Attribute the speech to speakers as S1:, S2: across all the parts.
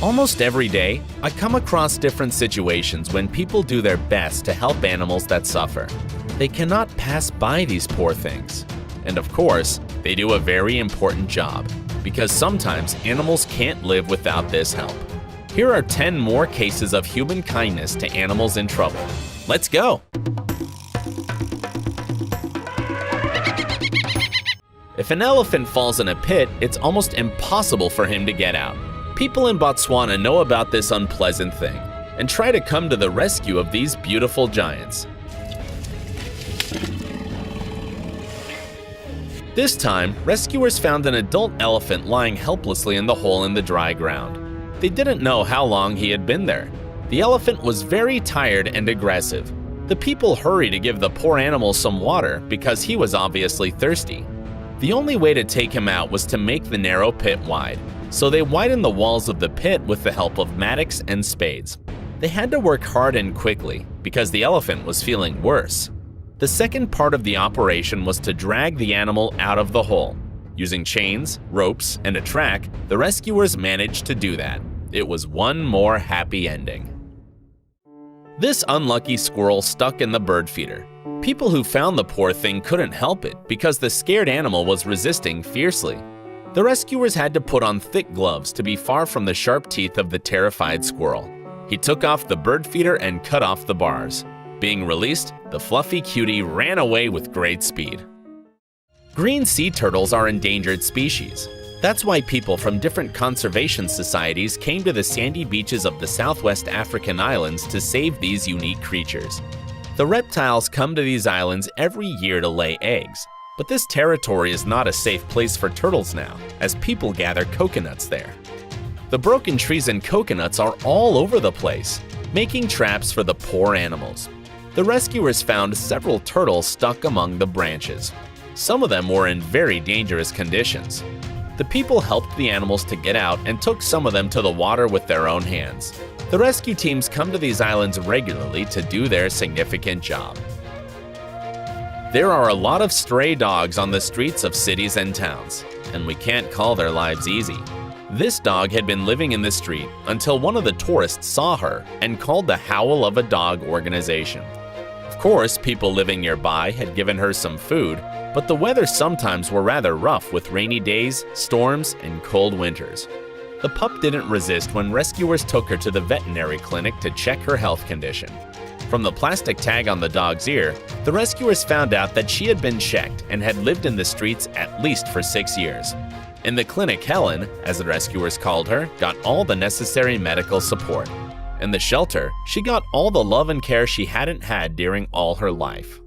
S1: Almost every day, I come across different situations when people do their best to help animals that suffer. They cannot pass by these poor things. And of course, they do a very important job, because sometimes animals can't live without this help. Here are 10 more cases of human kindness to animals in trouble. Let's go! If an elephant falls in a pit, it's almost impossible for him to get out. People in Botswana know about this unpleasant thing and try to come to the rescue of these beautiful giants. This time, rescuers found an adult elephant lying helplessly in the hole in the dry ground. They didn't know how long he had been there. The elephant was very tired and aggressive. The people hurried to give the poor animal some water because he was obviously thirsty. The only way to take him out was to make the narrow pit wide, so they widened the walls of the pit with the help of mattocks and spades. They had to work hard and quickly because the elephant was feeling worse. The second part of the operation was to drag the animal out of the hole. Using chains, ropes, and a track, the rescuers managed to do that. It was one more happy ending. This unlucky squirrel stuck in the bird feeder. People who found the poor thing couldn't help it because the scared animal was resisting fiercely. The rescuers had to put on thick gloves to be far from the sharp teeth of the terrified squirrel. He took off the bird feeder and cut off the bars. Being released, the fluffy cutie ran away with great speed. Green sea turtles are endangered species. That's why people from different conservation societies came to the sandy beaches of the Southwest African islands to save these unique creatures. The reptiles come to these islands every year to lay eggs, but this territory is not a safe place for turtles now, as people gather coconuts there. The broken trees and coconuts are all over the place, making traps for the poor animals. The rescuers found several turtles stuck among the branches. Some of them were in very dangerous conditions. The people helped the animals to get out and took some of them to the water with their own hands. The rescue teams come to these islands regularly to do their significant job. There are a lot of stray dogs on the streets of cities and towns, and we can't call their lives easy. This dog had been living in the street until one of the tourists saw her and called the Howl of a Dog organization. Of course, people living nearby had given her some food, but the weather sometimes were rather rough with rainy days, storms, and cold winters. The pup didn't resist when rescuers took her to the veterinary clinic to check her health condition. From the plastic tag on the dog's ear, the rescuers found out that she had been checked and had lived in the streets at least for 6 years. In the clinic, Helen, as the rescuers called her, got all the necessary medical support. In the shelter, she got all the love and care she hadn't had during all her life.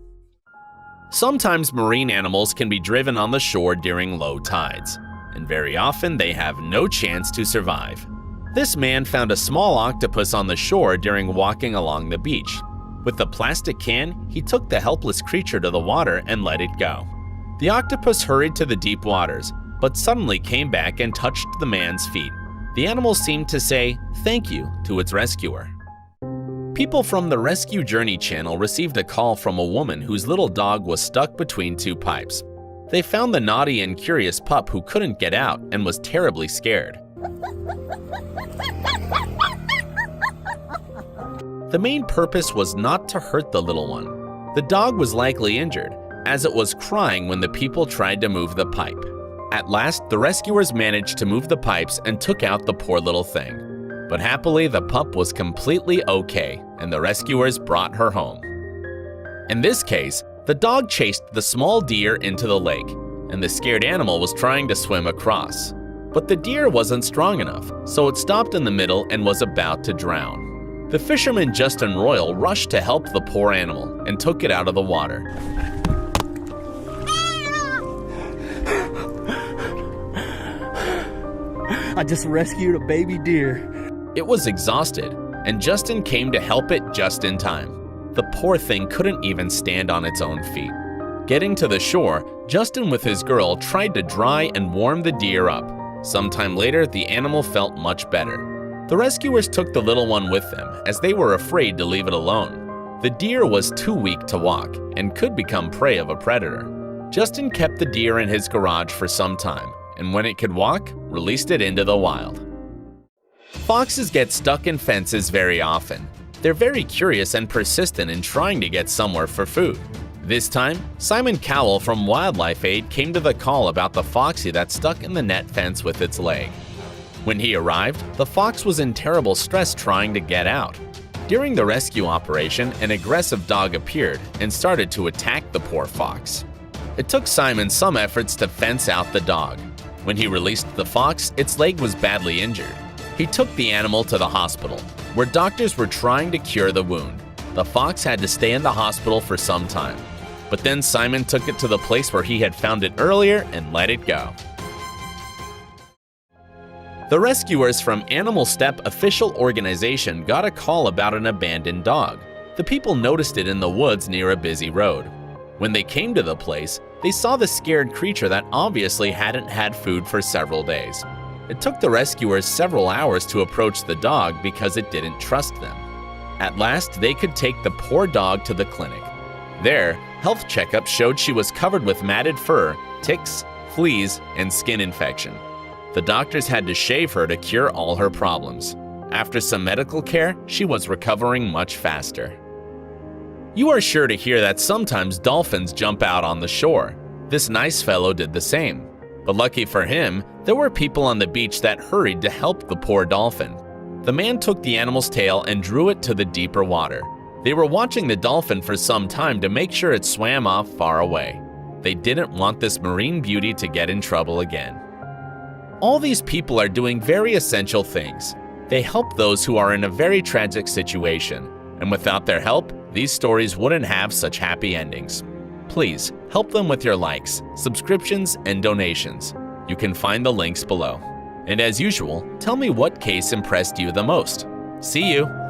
S1: Sometimes marine animals can be driven on the shore during low tides, and very often they have no chance to survive. This man found a small octopus on the shore during walking along the beach. With the plastic can, he took the helpless creature to the water and let it go. The octopus hurried to the deep waters, but suddenly came back and touched the man's feet. The animal seemed to say thank you to its rescuer. People from the Rescue Journey channel received a call from a woman whose little dog was stuck between two pipes. They found the naughty and curious pup who couldn't get out and was terribly scared. The main purpose was not to hurt the little one. The dog was likely injured, as it was crying when the people tried to move the pipe. At last, the rescuers managed to move the pipes and took out the poor little thing. But happily, the pup was completely okay, and the rescuers brought her home. In this case, the dog chased the small deer into the lake, and the scared animal was trying to swim across. But the deer wasn't strong enough, so it stopped in the middle and was about to drown. The fisherman Justin Royal rushed to help the poor animal and took it out of the water.
S2: I just rescued a baby deer.
S1: It was exhausted, and Justin came to help it just in time. The poor thing couldn't even stand on its own feet. Getting to the shore, Justin with his girl tried to dry and warm the deer up. Sometime later, the animal felt much better. The rescuers took the little one with them, as they were afraid to leave it alone. The deer was too weak to walk and could become prey of a predator. Justin kept the deer in his garage for some time, and when it could walk, released it into the wild. Foxes get stuck in fences very often. They're very curious and persistent in trying to get somewhere for food. This time, Simon Cowell from Wildlife Aid came to the call about the foxy that stuck in the net fence with its leg. When he arrived, the fox was in terrible stress trying to get out. During the rescue operation, an aggressive dog appeared and started to attack the poor fox. It took Simon some efforts to fence out the dog. When he released the fox, its leg was badly injured. He took the animal to the hospital, where doctors were trying to cure the wound. The fox had to stay in the hospital for some time. But then Simon took it to the place where he had found it earlier and let it go. The rescuers from Animal Step official organization got a call about an abandoned dog. The people noticed it in the woods near a busy road. When they came to the place, they saw the scared creature that obviously hadn't had food for several days. It took the rescuers several hours to approach the dog because it didn't trust them. At last, they could take the poor dog to the clinic. There, health checkups showed she was covered with matted fur, ticks, fleas, and skin infection. The doctors had to shave her to cure all her problems. After some medical care, she was recovering much faster. You are sure to hear that sometimes dolphins jump out on the shore. This nice fellow did the same. But lucky for him, there were people on the beach that hurried to help the poor dolphin. The man took the animal's tail and drew it to the deeper water. They were watching the dolphin for some time to make sure it swam off far away. They didn't want this marine beauty to get in trouble again. All these people are doing very essential things. They help those who are in a very tragic situation, and without their help, these stories wouldn't have such happy endings. Please help them with your likes, subscriptions, and donations. You can find the links below. And as usual, tell me what case impressed you the most. See you!